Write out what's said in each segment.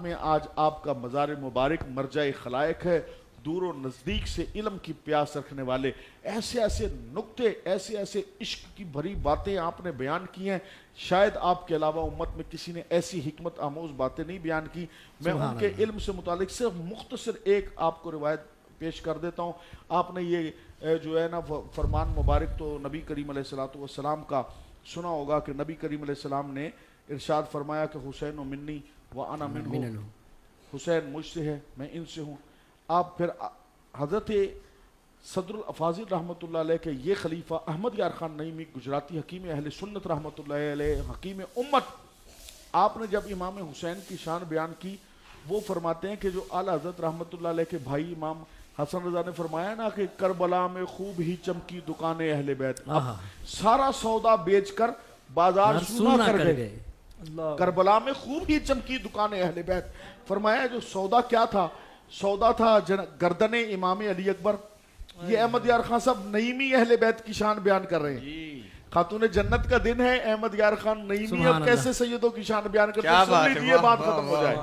میں آج آپ کا مزار مبارک مرجع خلائق ہے، دور و نزدیک سے علم کی پیاس رکھنے والے، ایسے ایسے نکتے، ایسے ایسے عشق کی بھری باتیں آپ نے بیان کی ہیں، شاید آپ کے علاوہ امت میں کسی نے ایسی حکمت آموز باتیں نہیں بیان کی۔ میں ان کے علم سے متعلق صرف مختصر ایک آپ کو روایت پیش کر دیتا ہوں۔ آپ نے یہ جو ہے نا فرمان مبارک تو نبی کریم علیہ السلام کا سنا ہوگا کہ نبی کریم علیہ السلام نے ارشاد فرمایا کہ حسین و منی وَأَنَا مِنْهُ، حسین مجھ سے ہے میں ان سے ہوں۔ آپ پھر حضرت صدر الافاضل رحمۃ اللہ علیہ کے یہ خلیفہ احمد یار خان نعیمی گجراتی حکیم اہل سنت رحمۃ اللہ علیہ، حکیم امت، آپ نے جب امام حسین کی شان بیان کی، وہ فرماتے ہیں کہ جو اعلیٰ حضرت رحمۃ اللہ علیہ کے بھائی امام حسن رضا نے فرمایا نا کہ کربلا میں خوب ہی چمکی دکان اہل بیت، اب سارا سودا بیچ کر بازار سونا کر گئے۔ کربلا میں خوب ہی چمکی دکان اہل بیت، فرمایا جو سودا کیا تھا؟ سودا تھا گردن امام علی اکبر۔ یہ احمد یار خان صاحب نعیمی اہل بیت کی شان بیان کر رہے ہیں۔ خاتون جنت کا دن ہے، احمد یار خان نعیمی اب کیسے سیدوں کی شان بیان کرتے ہیں؟ سن لیجیے، بات ختم ہو جائے،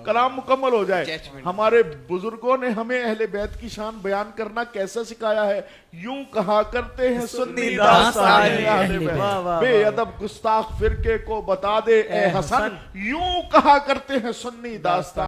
کلام مکمل ہو جائے۔ ہمارے بزرگوں نے ہمیں اہل بیت کی شان بیان کرنا کیسے سکھایا ہے؟ یوں کہا کرتے ہیں سنی داستان اہل بیت، بے ادب گستاخ فرقے کو بتا دے اے حسن، یوں کہا کرتے ہیں سنی داستان